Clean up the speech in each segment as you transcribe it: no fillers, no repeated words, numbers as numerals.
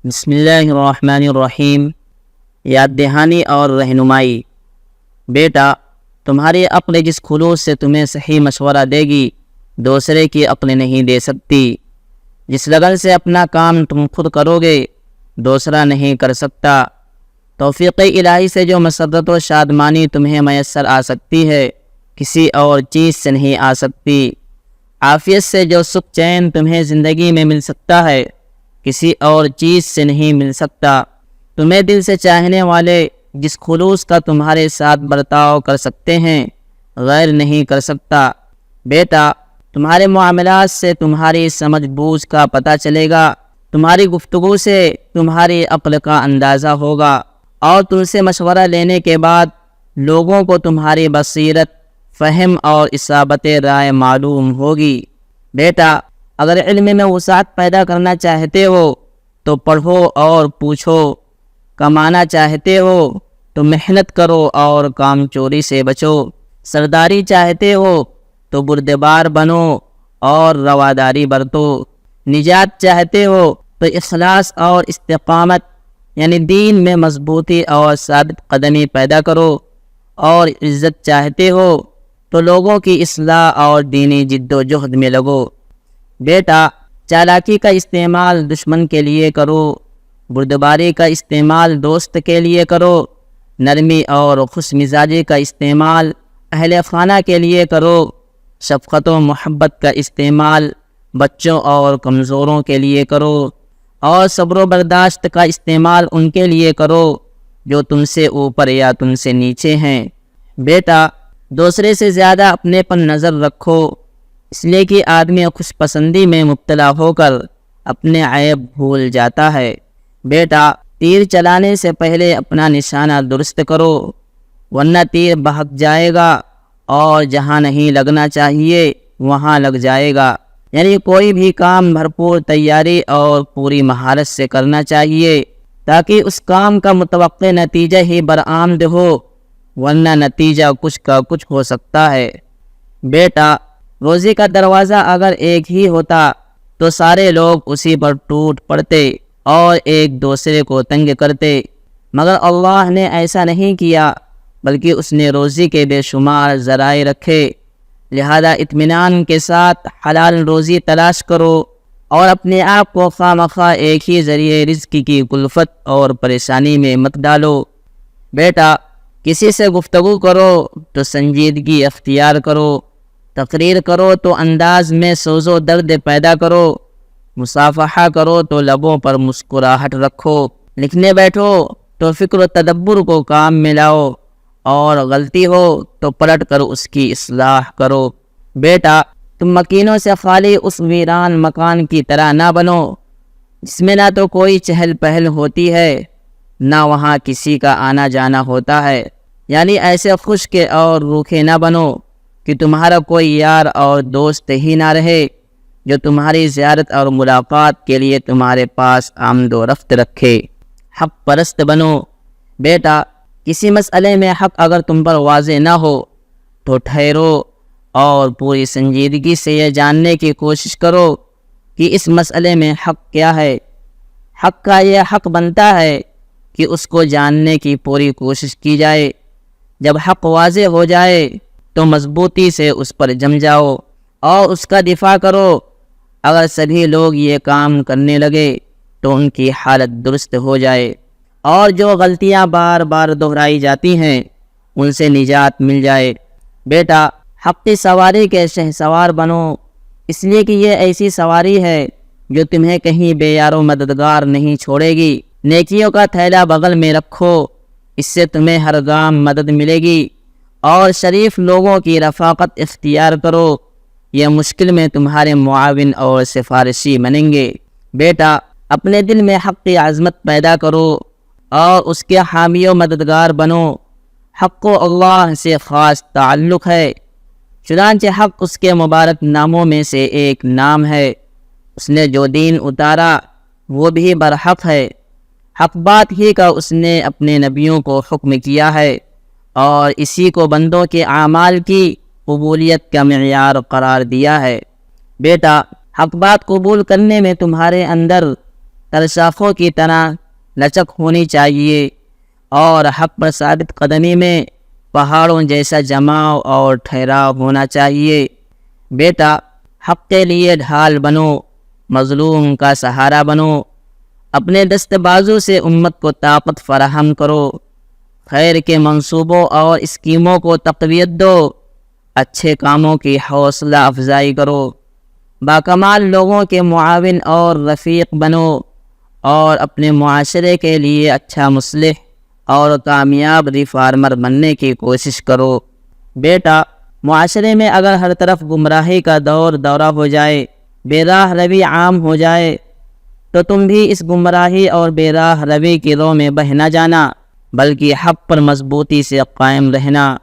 بسم اللہ الرحمن الرحیم۔ یاد دہانی اور رہنمائی۔ بیٹا، تمہاری عقل جس خلوص سے تمہیں صحیح مشورہ دے گی، دوسرے کی عقل نہیں دے سکتی۔ جس لگن سے اپنا کام تم خود کرو گے، دوسرا نہیں کر سکتا۔ توفیق الہی سے جو مسرت و شادمانی تمہیں میسر آ سکتی ہے، کسی اور چیز سے نہیں آ سکتی۔ عافیت سے جو سکھ چین تمہیں زندگی میں مل سکتا ہے، کسی اور چیز سے نہیں مل سکتا۔ تمہیں دل سے چاہنے والے جس خلوص کا تمہارے ساتھ برتاؤ کر سکتے ہیں، غیر نہیں کر سکتا۔ بیٹا، تمہارے معاملات سے تمہاری سمجھ بوجھ کا پتہ چلے گا، تمہاری گفتگو سے تمہاری عقل کا اندازہ ہوگا، اور تم سے مشورہ لینے کے بعد لوگوں کو تمہاری بصیرت، فہم اور اصابت رائے معلوم ہوگی۔ بیٹا، اگر علم میں وسعت پیدا کرنا چاہتے ہو تو پڑھو اور پوچھو، کمانا چاہتے ہو تو محنت کرو اور کام چوری سے بچو، سرداری چاہتے ہو تو بردبار بنو اور رواداری برتو، نجات چاہتے ہو تو اخلاص اور استقامت یعنی دین میں مضبوطی اور ثابت قدمی پیدا کرو، اور عزت چاہتے ہو تو لوگوں کی اصلاح اور دینی جد و جہد میں لگو۔ بیٹا، چالاکی کا استعمال دشمن کے لیے کرو، بردباری کا استعمال دوست کے لیے کرو، نرمی اور خوش مزاجی کا استعمال اہل خانہ کے لیے کرو، شفقت و محبت کا استعمال بچوں اور کمزوروں کے لیے کرو، اور صبر و برداشت کا استعمال ان کے لیے کرو جو تم سے اوپر یا تم سے نیچے ہیں۔ بیٹا، دوسرے سے زیادہ اپنے پر نظر رکھو، اس لیے کہ آدمی خوش پسندی میں مبتلا ہو کر اپنے عیب بھول جاتا ہے۔ بیٹا، تیر چلانے سے پہلے اپنا نشانہ درست کرو، ورنہ تیر بہک جائے گا اور جہاں نہیں لگنا چاہیے وہاں لگ جائے گا۔ یعنی کوئی بھی کام بھرپور تیاری اور پوری مہارت سے کرنا چاہیے تاکہ اس کام کا متوقع نتیجہ ہی برآمد ہو، ورنہ نتیجہ کچھ کا کچھ ہو سکتا ہے۔ بیٹا، روزی کا دروازہ اگر ایک ہی ہوتا تو سارے لوگ اسی پر ٹوٹ پڑتے اور ایک دوسرے کو تنگ کرتے، مگر اللہ نے ایسا نہیں کیا، بلکہ اس نے روزی کے بے شمار ذرائع رکھے۔ لہذا اطمینان کے ساتھ حلال روزی تلاش کرو اور اپنے آپ کو خواہ مخواہ ایک ہی ذریعے رزق کی کلفت اور پریشانی میں مت ڈالو۔ بیٹا، کسی سے گفتگو کرو تو سنجیدگی اختیار کرو، تقریر کرو تو انداز میں سوز و درد پیدا کرو، مصافحہ کرو تو لبوں پر مسکراہٹ رکھو، لکھنے بیٹھو تو فکر و تدبر کو کام میں لاؤ، اور غلطی ہو تو پلٹ کر اس کی اصلاح کرو۔ بیٹا، تم مکینوں سے خالی اس ویران مکان کی طرح نہ بنو جس میں نہ تو کوئی چہل پہل ہوتی ہے نہ وہاں کسی کا آنا جانا ہوتا ہے، یعنی ایسے خشک اور روکھے نہ بنو کہ تمہارا کوئی یار اور دوست ہی نہ رہے جو تمہاری زیارت اور ملاقات کے لیے تمہارے پاس آمد و رفت رکھے۔ حق پرست بنو۔ بیٹا، کسی مسئلے میں حق اگر تم پر واضح نہ ہو تو ٹھہرو اور پوری سنجیدگی سے یہ جاننے کی کوشش کرو کہ اس مسئلے میں حق کیا ہے۔ حق کا یہ حق بنتا ہے کہ اس کو جاننے کی پوری کوشش کی جائے۔ جب حق واضح ہو جائے تو مضبوطی سے اس پر جم جاؤ اور اس کا دفاع کرو۔ اگر سبھی لوگ یہ کام کرنے لگے تو ان کی حالت درست ہو جائے اور جو غلطیاں بار بار دہرائی جاتی ہیں ان سے نجات مل جائے۔ بیٹا، حق کی سواری کے شہسوار بنو، اس لیے کہ یہ ایسی سواری ہے جو تمہیں کہیں بے یار و مددگار نہیں چھوڑے گی۔ نیکیوں کا تھیلا بغل میں رکھو، اس سے تمہیں ہر گام مدد ملے گی، اور شریف لوگوں کی رفاقت اختیار کرو، یہ مشکل میں تمہارے معاون اور سفارشی بنیں گے۔ بیٹا، اپنے دل میں حق کی عظمت پیدا کرو اور اس کے حامی و مددگار بنو۔ حق کو اللہ سے خاص تعلق ہے، چنانچہ حق اس کے مبارک ناموں میں سے ایک نام ہے۔ اس نے جو دین اتارا وہ بھی برحق ہے، حق بات ہی کا اس نے اپنے نبیوں کو حکم کیا ہے، اور اسی کو بندوں کے اعمال کی قبولیت کا معیار قرار دیا ہے۔ بیٹا، حق بات قبول کرنے میں تمہارے اندر ترشاخوں کی طرح لچک ہونی چاہیے اور حق پر ثابت قدمی میں پہاڑوں جیسا جماؤ اور ٹھہراؤ ہونا چاہیے۔ بیٹا، حق کے لیے ڈھال بنو، مظلوم کا سہارا بنو، اپنے دست بازو سے امت کو طاقت فراہم کرو، خیر کے منصوبوں اور اسکیموں کو تقویت دو، اچھے کاموں کی حوصلہ افزائی کرو، باکمال لوگوں کے معاون اور رفیق بنو اور اپنے معاشرے کے لیے اچھا مصلح اور کامیاب ریفارمر بننے کی کوشش کرو۔ بیٹا، معاشرے میں اگر ہر طرف گمراہی کا دورہ ہو جائے، بے راہ روی عام ہو جائے، تو تم بھی اس گمراہی اور بے راہ روی کی رو میں بہہ نہ جانا، بلکہ حق پر مضبوطی سے قائم رہنا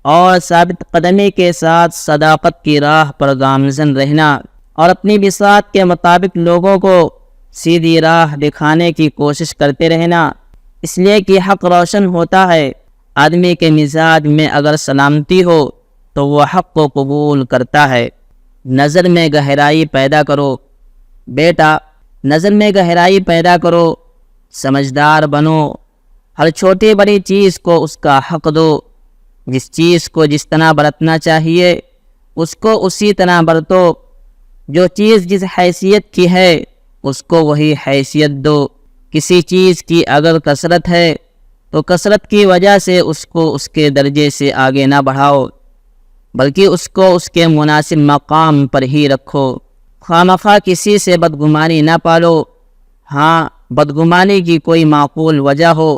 اور ثابت قدمی کے ساتھ صداقت کی راہ پر گامزن رہنا اور اپنی بساط کے مطابق لوگوں کو سیدھی راہ دکھانے کی کوشش کرتے رہنا، اس لیے کہ حق روشن ہوتا ہے۔ آدمی کے مزاج میں اگر سلامتی ہو تو وہ حق کو قبول کرتا ہے۔ نظر میں گہرائی پیدا کرو۔ بیٹا، نظر میں گہرائی پیدا کرو، سمجھدار بنو، ہر چھوٹی بڑی چیز کو اس کا حق دو، جس چیز کو جس طرح برتنا چاہیے اس کو اسی طرح برتو، جو چیز جس حیثیت کی ہے اس کو وہی حیثیت دو۔ کسی چیز کی اگر کثرت ہے تو کثرت کی وجہ سے اس کو اس کے درجے سے آگے نہ بڑھاؤ، بلکہ اس کو اس کے مناسب مقام پر ہی رکھو۔ خواہ کسی سے بدگمانی نہ پالو، ہاں بدگمانی کی کوئی معقول وجہ ہو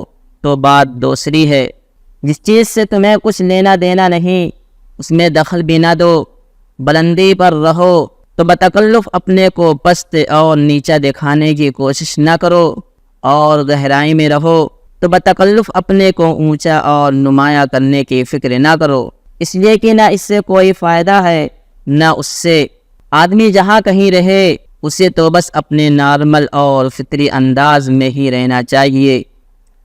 تو بات دوسری ہے۔ جس چیز سے تمہیں کچھ لینا دینا نہیں اس میں دخل بھی نہ دو۔ بلندی پر رہو تو بتکلف اپنے کو پست اور نیچا دکھانے کی کوشش نہ کرو، اور گہرائی میں رہو تو بتکلف اپنے کو اونچا اور نمایاں کرنے کی فکر نہ کرو، اس لیے کہ نہ اس سے کوئی فائدہ ہے نہ اس سے۔ آدمی جہاں کہیں رہے اسے تو بس اپنے نارمل اور فطری انداز میں ہی رہنا چاہیے۔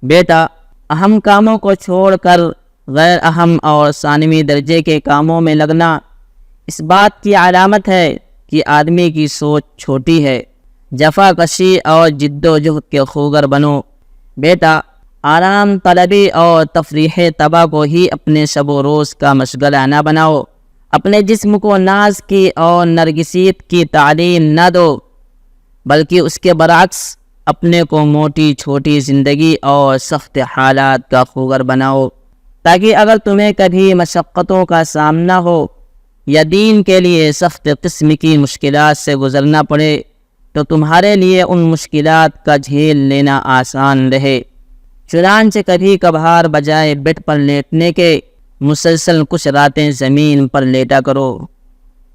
بیٹا، اہم کاموں کو چھوڑ کر غیر اہم اور ثانوی درجے کے کاموں میں لگنا اس بات کی علامت ہے کہ آدمی کی سوچ چھوٹی ہے۔ جفا کشی اور جد و جہد کے خوگر بنو۔ بیٹا، آرام طلبی اور تفریح طبع کو ہی اپنے شب و روز کا مشغلہ نہ بناؤ، اپنے جسم کو ناز کی اور نرگسیت کی تعلیم نہ دو، بلکہ اس کے برعکس اپنے کو موٹی چھوٹی زندگی اور سخت حالات کا خوگر بناؤ، تاکہ اگر تمہیں کبھی مشقتوں کا سامنا ہو یا دین کے لیے سخت قسم کی مشکلات سے گزرنا پڑے تو تمہارے لیے ان مشکلات کا جھیل لینا آسان رہے۔ چنانچہ کبھی کبھار بجائے بیڈ پر لیٹنے کے مسلسل کچھ راتیں زمین پر لیٹا کرو۔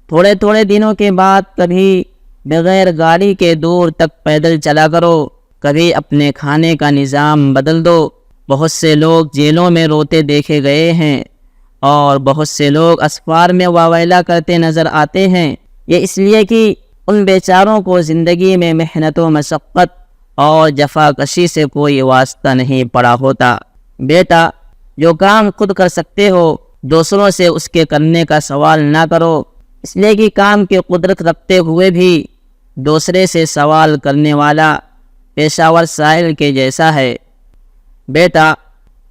تھوڑے تھوڑے دنوں کے بعد کبھی بغیر گاڑی کے دور تک پیدل چلا کرو، کبھی اپنے کھانے کا نظام بدل دو۔ بہت سے لوگ جیلوں میں روتے دیکھے گئے ہیں اور بہت سے لوگ اسفار میں واویلا کرتے نظر آتے ہیں۔ یہ اس لیے کہ ان بیچاروں کو زندگی میں محنت و مشقت اور جفا کشی سے کوئی واسطہ نہیں پڑا ہوتا۔ بیٹا، جو کام خود کر سکتے ہو دوسروں سے اس کے کرنے کا سوال نہ کرو، اس لیے کہ کام کی قدرت رکھتے ہوئے بھی دوسرے سے سوال کرنے والا پیشہ ور سائل کے جیسا ہے۔ بیٹا،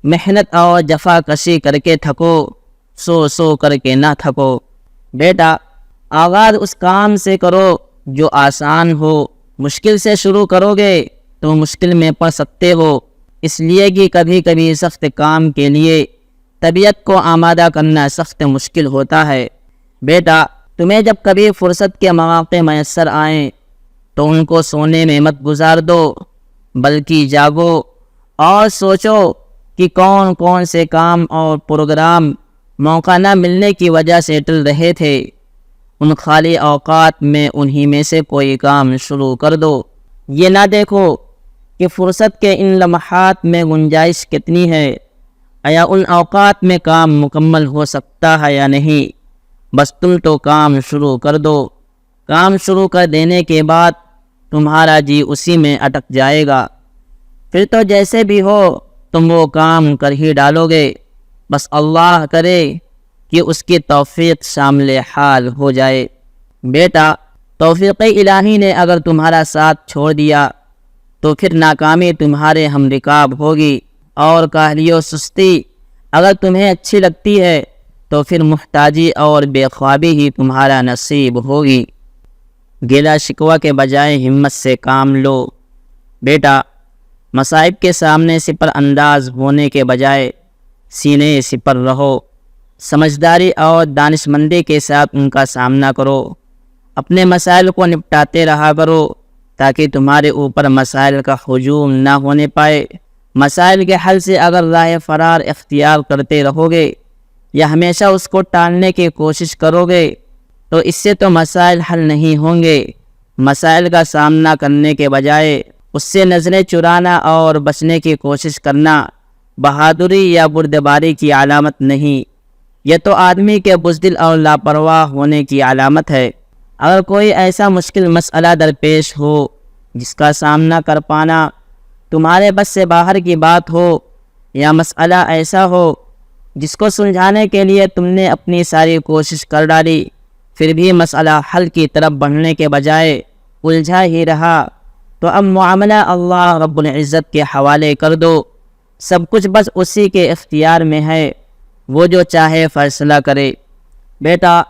محنت اور جفا کشی کر کے تھکو، سو کر کے نہ تھکو۔ بیٹا، آغاز اس کام سے کرو جو آسان ہو۔ مشکل سے شروع کرو گے تو مشکل میں پڑ سکتے ہو، اس لیے کہ کبھی کبھی سخت کام کے لیے طبیعت کو آمادہ کرنا سخت مشکل ہوتا ہے۔ بیٹا، تمہیں جب کبھی فرصت کے مواقع میسر آئیں تو ان کو سونے میں مت گزار دو، بلکہ جاگو اور سوچو کہ کون کون سے کام اور پروگرام موقع نہ ملنے کی وجہ سے ٹل رہے تھے۔ ان خالی اوقات میں انہی میں سے کوئی کام شروع کر دو۔ یہ نہ دیکھو کہ فرصت کے ان لمحات میں گنجائش کتنی ہے، یا ان اوقات میں کام مکمل ہو سکتا ہے یا نہیں، بس تم تو کام شروع کر دو۔ کام شروع کر دینے کے بعد تمہارا جی اسی میں اٹک جائے گا، پھر تو جیسے بھی ہو تم وہ کام کر ہی ڈالو گے۔ بس اللہ کرے کہ اس کی توفیق شامل حال ہو جائے۔ بیٹا، توفیق الہی نے اگر تمہارا ساتھ چھوڑ دیا تو پھر ناکامی تمہارے ہم رکاب ہوگی، اور کاہلی و سستی اگر تمہیں اچھی لگتی ہے تو پھر محتاجی اور بے خوابی ہی تمہارا نصیب ہوگی۔ گیلا شکوہ کے بجائے ہمت سے کام لو۔ بیٹا، مصائب کے سامنے سپر انداز ہونے کے بجائے سینے سپر رہو۔ سمجھداری اور دانشمندی کے ساتھ ان کا سامنا کرو۔ اپنے مسائل کو نپٹاتے رہا کرو تاکہ تمہارے اوپر مسائل کا ہجوم نہ ہونے پائے۔ مسائل کے حل سے اگر راہ فرار اختیار کرتے رہو گے یا ہمیشہ اس کو ٹالنے کی کوشش کرو گے تو اس سے تو مسائل حل نہیں ہوں گے۔ مسائل کا سامنا کرنے کے بجائے اس سے نظریں چرانا اور بچنے کی کوشش کرنا بہادری یا بردباری کی علامت نہیں، یہ تو آدمی کے بزدل اور لاپرواہ ہونے کی علامت ہے۔ اگر کوئی ایسا مشکل مسئلہ درپیش ہو جس کا سامنا کر پانا تمہارے بس سے باہر کی بات ہو، یا مسئلہ ایسا ہو جس کو سلجھانے کے لیے تم نے اپنی ساری کوشش کر ڈالی، پھر بھی مسئلہ حل کی طرف بڑھنے کے بجائے الجھا ہی رہا، تو اب معاملہ اللہ رب العزت کے حوالے کر دو۔ سب کچھ بس اسی کے اختیار میں ہے، وہ جو چاہے فیصلہ کرے۔ بیٹا،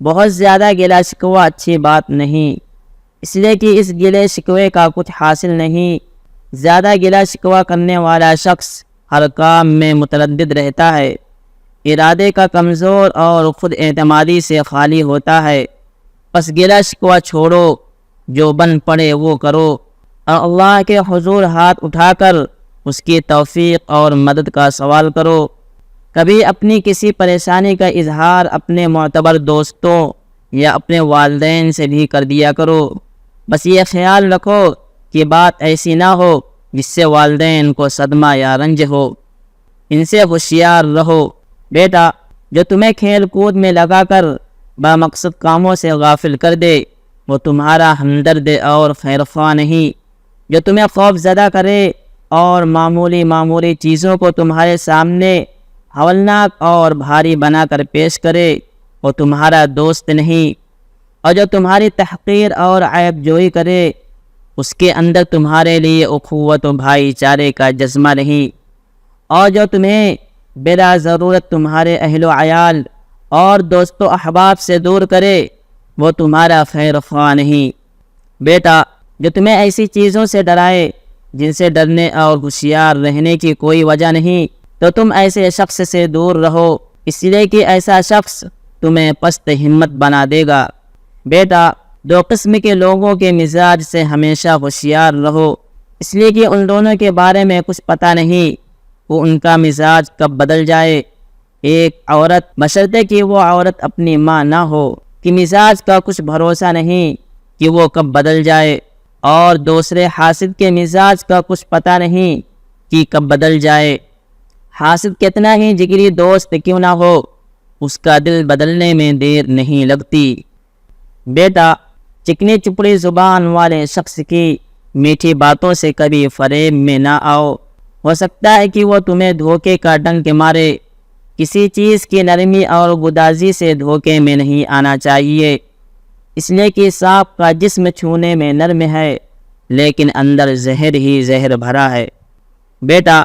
بہت زیادہ گلہ شکوہ اچھی بات نہیں، اس لیے کہ اس گلے شکوے کا کچھ حاصل نہیں۔ زیادہ گلہ شکوہ کرنے والا شخص ہر کام میں متردد رہتا ہے، ارادے کا کمزور اور خود اعتمادی سے خالی ہوتا ہے۔ پس گلہ شکوہ چھوڑو، جو بن پڑے وہ کرو، اور اللہ کے حضور ہاتھ اٹھا کر اس کی توفیق اور مدد کا سوال کرو۔ کبھی اپنی کسی پریشانی کا اظہار اپنے معتبر دوستوں یا اپنے والدین سے بھی کر دیا کرو۔ بس یہ خیال رکھو کہ بات ایسی نہ ہو جس سے والدین کو صدمہ یا رنج ہو۔ ان سے ہوشیار رہو۔ بیٹا، جو تمہیں کھیل کود میں لگا کر بامقصد کاموں سے غافل کر دے وہ تمہارا ہمدرد اور خیرخواہ نہیں۔ جو تمہیں خوف زدہ کرے اور معمولی چیزوں کو تمہارے سامنے ہولناک اور بھاری بنا کر پیش کرے وہ تمہارا دوست نہیں۔ اور جو تمہاری تحقیر اور عیب جوئی کرے اس کے اندر تمہارے لیے اخوت و بھائی چارے کا جذبہ نہیں۔ اور جو تمہیں بلا ضرورت تمہارے اہل و عیال اور دوست و احباب سے دور کرے وہ تمہارا خیر خواہ نہیں۔ بیٹا، جو تمہیں ایسی چیزوں سے ڈرائے جن سے ڈرنے اور ہوشیار رہنے کی کوئی وجہ نہیں تو تم ایسے شخص سے دور رہو، اس لیے کہ ایسا شخص تمہیں پست ہمت بنا دے گا۔ بیٹا، دو قسم کے لوگوں کے مزاج سے ہمیشہ ہوشیار رہو، اس لیے کہ ان دونوں کے بارے میں کچھ پتہ نہیں وہ ان کا مزاج کب بدل جائے۔ ایک عورت، بشرطے کہ وہ عورت اپنی ماں نہ ہو، کہ مزاج کا کچھ بھروسہ نہیں کہ وہ کب بدل جائے، اور دوسرے حاسد کے مزاج کا کچھ پتہ نہیں کہ کب بدل جائے۔ حاسد کتنا ہی جگری دوست کیوں نہ ہو، اس کا دل بدلنے میں دیر نہیں لگتی۔ بیٹا، چکنی چپڑی زبان والے شخص کی میٹھی باتوں سے کبھی فریب میں نہ آؤ، ہو سکتا ہے کہ وہ تمہیں دھوکے کا ڈنک مارے۔ کسی چیز کی نرمی اور گدازی سے دھوکے میں نہیں آنا چاہیے، اس لیے کہ سانپ کا جسم چھونے میں نرم ہے لیکن اندر زہر ہی زہر بھرا ہے۔ بیٹا،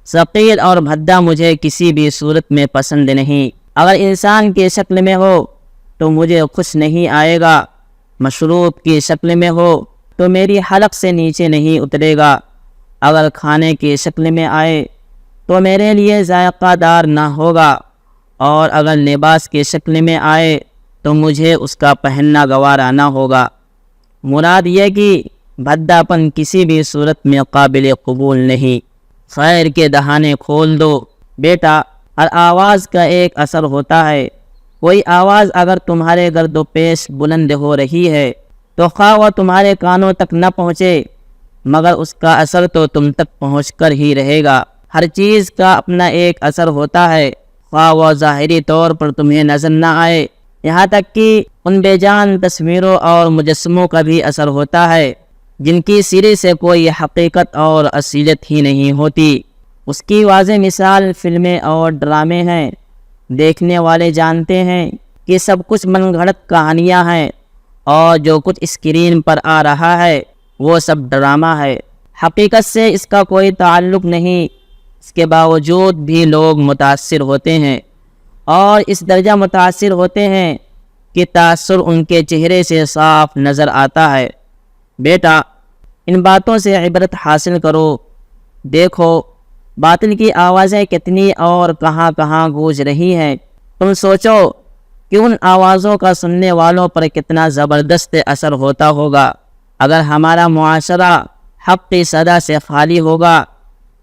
ثقیل اور بھدا مجھے کسی بھی صورت میں پسند نہیں۔ اگر انسان کی شکل میں ہو تو مجھے خوش نہیں آئے گا، مشروب کی شکل میں ہو تو میری حلق سے نیچے نہیں اترے گا، اگر کھانے کی شکل میں آئے تو میرے لیے ذائقہ دار نہ ہوگا، اور اگر لباس کی شکل میں آئے تو مجھے اس کا پہننا گوارا نہ ہوگا۔ مراد یہ کہ بھدا پن کسی بھی صورت میں قابل قبول نہیں۔ خیر کے دہانے کھول دو۔ بیٹا، ہر آواز کا ایک اثر ہوتا ہے۔ کوئی آواز اگر تمہارے گرد و پیش بلند ہو رہی ہے تو خواہ وہ تمہارے کانوں تک نہ پہنچے مگر اس کا اثر تو تم تک پہنچ کر ہی رہے گا۔ ہر چیز کا اپنا ایک اثر ہوتا ہے، خواہ وہ ظاہری طور پر تمہیں نظر نہ آئے، یہاں تک کہ ان بے جان تصویروں اور مجسموں کا بھی اثر ہوتا ہے جن کی سری سے کوئی حقیقت اور اصیلت ہی نہیں ہوتی۔ اس کی واضح مثال فلمیں اور ڈرامے ہیں۔ دیکھنے والے جانتے ہیں کہ سب کچھ من گھڑت کہانیاں ہیں، اور جو کچھ اسکرین پر آ رہا ہے وہ سب ڈرامہ ہے۔ حقیقت سے اس کا کوئی تعلق نہیں، اس کے باوجود بھی لوگ متاثر ہوتے ہیں، اور اس درجہ متاثر ہوتے ہیں کہ تاثر ان کے چہرے سے صاف نظر آتا ہے۔ بیٹا، ان باتوں سے عبرت حاصل کرو۔ دیکھو باطل کی آوازیں کتنی اور کہاں کہاں گونج رہی ہیں۔ تم سوچو کہ ان آوازوں کا سننے والوں پر کتنا زبردست اثر ہوتا ہوگا۔ اگر ہمارا معاشرہ حق کی صدا سے خالی ہوگا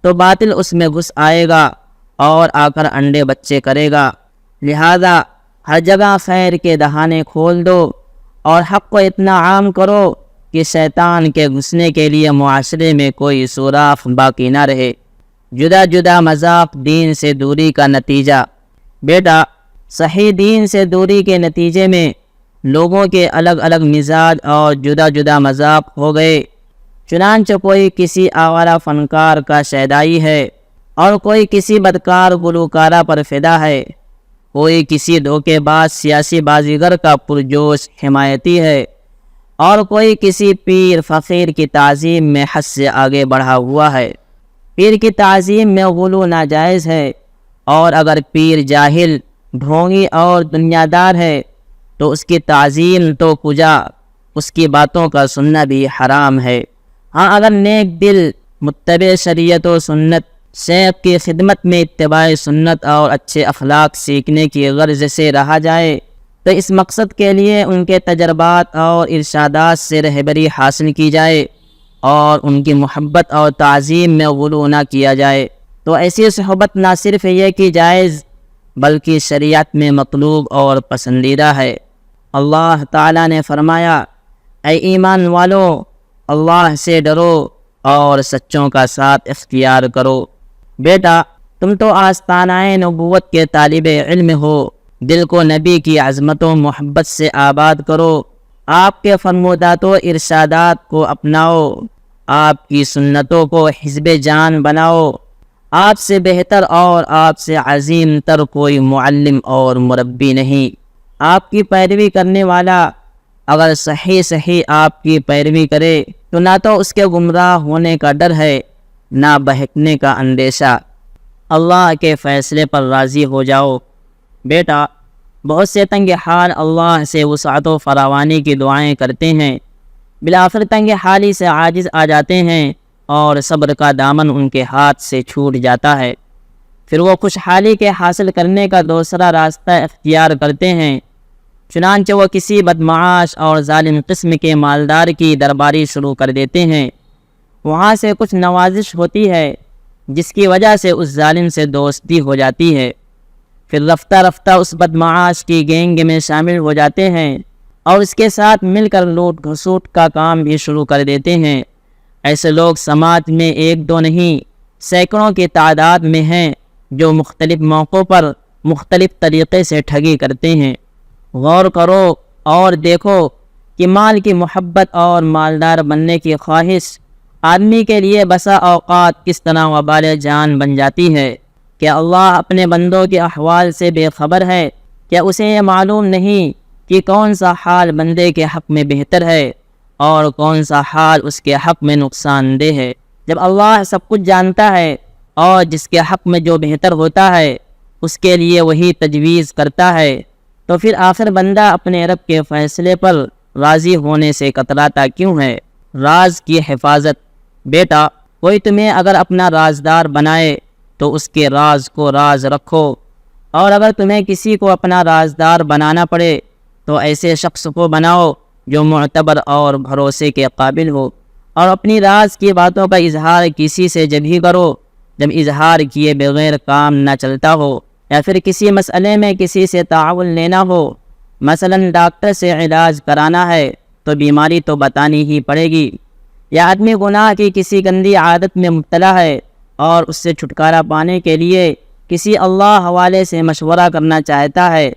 تو باطل اس میں گھس آئے گا اور آ کر انڈے بچے کرے گا۔ لہذا ہر جگہ خیر کے دہانے کھول دو اور حق کو اتنا عام کرو کہ شیطان کے گھسنے کے لیے معاشرے میں کوئی سوراخ باقی نہ رہے۔ جدا جدا مذاق دین سے دوری کا نتیجہ۔ بیٹا، صحیح دین سے دوری کے نتیجے میں لوگوں کے الگ الگ مزاج اور جدا جدا مذاق ہو گئے۔ چنانچہ کوئی کسی آوارہ فنکار کا شیدائی ہے اور کوئی کسی بدکار گلوکارہ پر فدا ہے، کوئی کسی دھوکے باز سیاسی بازیگر کا پرجوش حمایتی ہے، اور کوئی کسی پیر فقیر کی تعظیم میں حد سے آگے بڑھا ہوا ہے۔ پیر کی تعظیم میں غلو ناجائز ہے، اور اگر پیر جاہل، ڈھونگی اور دنیا دار ہے تو اس کی تعظیم تو کجا، اس کی باتوں کا سننا بھی حرام ہے۔ ہاں، اگر نیک دل متبع شریعت و سنت شیخ کی خدمت میں اتباع سنت اور اچھے اخلاق سیکھنے کی غرض سے رہا جائے تو اس مقصد کے لیے ان کے تجربات اور ارشادات سے رہبری حاصل کی جائے اور ان کی محبت اور تعظیم میں غلو نہ کیا جائے، تو ایسی صحبت نہ صرف یہ کہ جائز بلکہ شریعت میں مطلوب اور پسندیدہ ہے۔ اللہ تعالیٰ نے فرمایا، اے ایمان والو، اللہ سے ڈرو اور سچوں کا ساتھ اختیار کرو۔ بیٹا، تم تو آستانۂ نبوت کے طالب علم ہو، دل کو نبی کی عظمت و محبت سے آباد کرو، آپ کے فرمودات و ارشادات کو اپناؤ، آپ کی سنتوں کو حزب جان بناؤ۔ آپ سے بہتر اور آپ سے عظیم تر کوئی معلم اور مربی نہیں۔ آپ کی پیروی کرنے والا اگر صحیح آپ کی پیروی کرے تو نہ تو اس کے گمراہ ہونے کا ڈر ہے، نہ بہکنے کا اندیشہ۔ اللہ کے فیصلے پر راضی ہو جاؤ۔ بیٹا، بہت سے تنگ حال اللہ سے وسعت و فراوانی کی دعائیں کرتے ہیں، بالآخر تنگ حالی سے عاجز آ جاتے ہیں اور صبر کا دامن ان کے ہاتھ سے چھوٹ جاتا ہے، پھر وہ خوشحالی کے حاصل کرنے کا دوسرا راستہ اختیار کرتے ہیں۔ چنانچہ وہ کسی بدمعاش اور ظالم قسم کے مالدار کی درباری شروع کر دیتے ہیں، وہاں سے کچھ نوازش ہوتی ہے جس کی وجہ سے اس ظالم سے دوستی ہو جاتی ہے، پھر رفتہ رفتہ اس بدمعاش کی گینگ میں شامل ہو جاتے ہیں اور اس کے ساتھ مل کر لوٹ گھسوٹ کا کام بھی شروع کر دیتے ہیں۔ ایسے لوگ سماج میں ایک دو نہیں، سینکڑوں کی تعداد میں ہیں جو مختلف موقعوں پر مختلف طریقے سے ٹھگی کرتے ہیں۔ غور کرو اور دیکھو کہ مال کی محبت اور مالدار بننے کی خواہش آدمی کے لیے بسا اوقات کس طرح وبال جان بن جاتی ہے۔ کیا اللہ اپنے بندوں کے احوال سے بے خبر ہے؟ کیا اسے یہ معلوم نہیں کہ کون سا حال بندے کے حق میں بہتر ہے اور کون سا حال اس کے حق میں نقصان دہ ہے؟ جب اللہ سب کچھ جانتا ہے اور جس کے حق میں جو بہتر ہوتا ہے اس کے لیے وہی تجویز کرتا ہے، تو پھر آخر بندہ اپنے رب کے فیصلے پر راضی ہونے سے کتراتا کیوں ہے؟ راز کی حفاظت۔ بیٹا، کوئی تمہیں اگر اپنا رازدار بنائے تو اس کے راز کو راز رکھو، اور اگر تمہیں کسی کو اپنا رازدار بنانا پڑے تو ایسے شخص کو بناؤ جو معتبر اور بھروسے کے قابل ہو، اور اپنی راز کی باتوں کا اظہار کسی سے جب ہی کرو جب اظہار کیے بغیر کام نہ چلتا ہو، یا پھر کسی مسئلے میں کسی سے تعاون لینا ہو۔ مثلا ڈاکٹر سے علاج کرانا ہے تو بیماری تو بتانی ہی پڑے گی، یا آدمی گناہ کی کسی گندی عادت میں مبتلا ہے اور اس سے چھٹکارا پانے کے لیے کسی اللہ حوالے سے مشورہ کرنا چاہتا ہے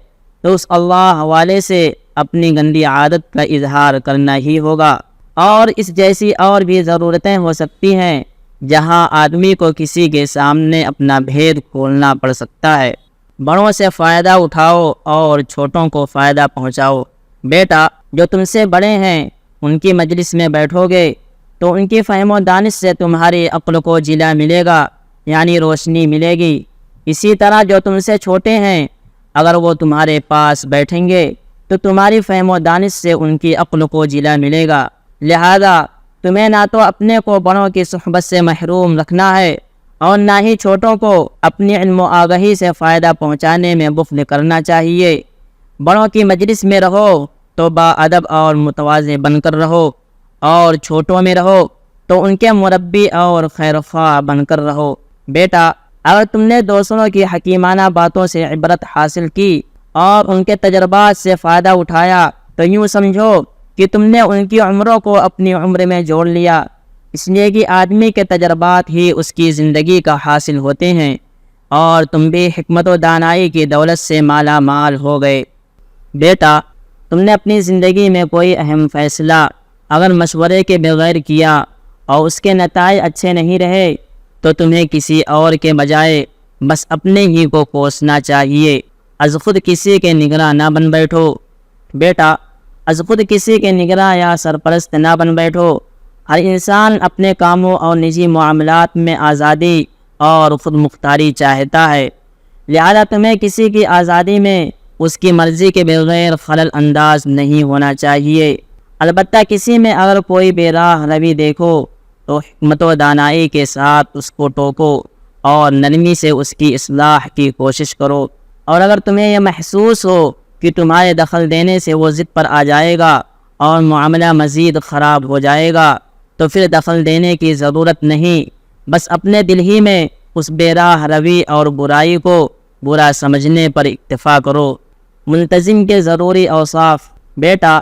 تو اس اللہ حوالے سے اپنی گندی عادت کا اظہار کرنا ہی ہوگا۔ اور اس جیسی اور بھی ضرورتیں ہو سکتی ہیں جہاں آدمی کو کسی کے سامنے اپنا بھید کھولنا پڑ سکتا ہے۔ بڑوں سے فائدہ اٹھاؤ اور چھوٹوں کو فائدہ پہنچاؤ۔ بیٹا، جو تم سے بڑے ہیں ان کی مجلس میں بیٹھو گے تو ان کی فہم و دانش سے تمہاری عقل کو جلا ملے گا، یعنی روشنی ملے گی۔ اسی طرح جو تم سے چھوٹے ہیں، اگر وہ تمہارے پاس بیٹھیں گے تو تمہاری فہم و دانش سے ان کی عقل کو جلا ملے گا۔ لہذا تمہیں نہ تو اپنے کو بڑوں کی صحبت سے محروم رکھنا ہے اور نہ ہی چھوٹوں کو اپنی علم و آگہی سے فائدہ پہنچانے میں بخل کرنا چاہیے۔ بڑوں کی مجلس میں رہو تو باادب اور متواضع بن کر رہو، اور چھوٹوں میں رہو تو ان کے مربی اور خیرخواہ بن کر رہو۔ بیٹا، اگر تم نے دوسروں کی حکیمانہ باتوں سے عبرت حاصل کی اور ان کے تجربات سے فائدہ اٹھایا تو یوں سمجھو کہ تم نے ان کی عمروں کو اپنی عمر میں جوڑ لیا، اس لیے کہ آدمی کے تجربات ہی اس کی زندگی کا حاصل ہوتے ہیں، اور تم بھی حکمت و دانائی کی دولت سے مالا مال ہو گئے۔ بیٹا، تم نے اپنی زندگی میں کوئی اہم فیصلہ اگر مشورے کے بغیر کیا اور اس کے نتائج اچھے نہیں رہے تو تمہیں کسی اور کے بجائے بس اپنے ہی کو کوسنا چاہیے، از خود کسی کے نگراں نہ بن بیٹھو۔ بیٹا، از خود کسی کے نگراں یا سرپرست نہ بن بیٹھو۔ ہر انسان اپنے کاموں اور نجی معاملات میں آزادی اور خود مختاری چاہتا ہے، لہذا تمہیں کسی کی آزادی میں اس کی مرضی کے بغیر خلل انداز نہیں ہونا چاہیے۔ البتہ کسی میں اگر کوئی بے راہ روی دیکھو تو حکمت و دانائی کے ساتھ اس کو ٹوکو اور نرمی سے اس کی اصلاح کی کوشش کرو، اور اگر تمہیں یہ محسوس ہو کہ تمہارے دخل دینے سے وہ ضد پر آ جائے گا اور معاملہ مزید خراب ہو جائے گا تو پھر دخل دینے کی ضرورت نہیں، بس اپنے دل ہی میں اس بے راہ روی اور برائی کو برا سمجھنے پر اکتفا کرو۔ منتظم کے ضروری اوصاف۔ بیٹا،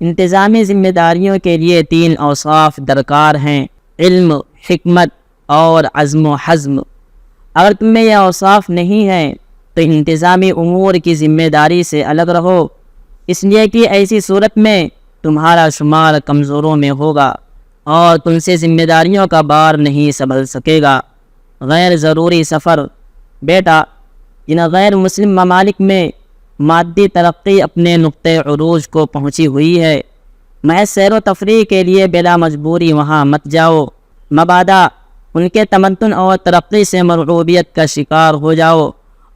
انتظامی ذمہ داریوں کے لیے 3 اوصاف درکار ہیں: علم، حکمت اور عزم و حزم۔ اگر تم میں یہ اوصاف نہیں ہیں تو انتظامی امور کی ذمہ داری سے الگ رہو، اس لیے کہ ایسی صورت میں تمہارا شمار کمزوروں میں ہوگا اور تم سے ذمہ داریوں کا بار نہیں سنبھل سکے گا۔ غیر ضروری سفر۔ بیٹا، جن غیر مسلم ممالک میں مادی ترقی اپنے نقطۂ عروج کو پہنچی ہوئی ہے، محض سیر و تفریح کے لیے بلا مجبوری وہاں مت جاؤ، مبادا ان کے تمدن اور ترقی سے مرغوبیت کا شکار ہو جاؤ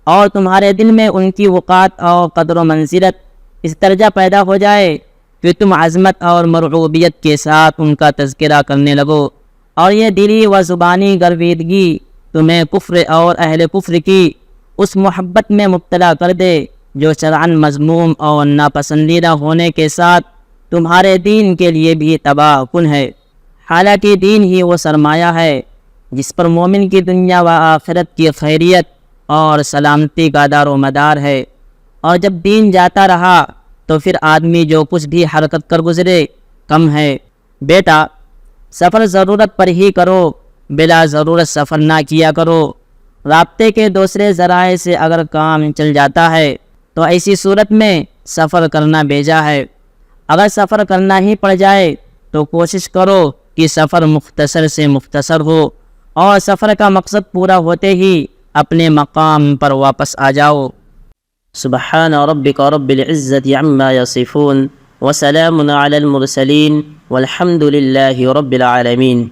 اور تمہارے دل میں ان کی وقات اور قدر و منزلت اس درجہ پیدا ہو جائے کہ تم عظمت اور مرغوبیت کے ساتھ ان کا تذکرہ کرنے لگو، اور یہ دلی و زبانی گرویدگی تمہیں کفر اور اہل کفر کی اس محبت میں مبتلا کر دے جو شرعاً مذموم اور ناپسندیدہ ہونے کے ساتھ تمہارے دین کے لیے بھی تباہ کن ہے۔ حالانکہ دین ہی وہ سرمایہ ہے جس پر مومن کی دنیا و آخرت کی خیریت اور سلامتی کا دار و مدار ہے، اور جب دین جاتا رہا تو پھر آدمی جو کچھ بھی حرکت کر گزرے کم ہے۔ بیٹا، سفر ضرورت پر ہی کرو، بلا ضرورت سفر نہ کیا کرو۔ رابطے کے دوسرے ذرائع سے اگر کام چل جاتا ہے تو ایسی صورت میں سفر کرنا بیجا ہے۔ اگر سفر کرنا ہی پڑ جائے تو کوشش کرو کہ سفر مختصر سے مختصر ہو، اور سفر کا مقصد پورا ہوتے ہی اپنے مقام پر واپس آ جاؤ۔ سبحان ربک رب العزت عما یصفون وسلام علی المرسلین والحمد للہ رب العالمین۔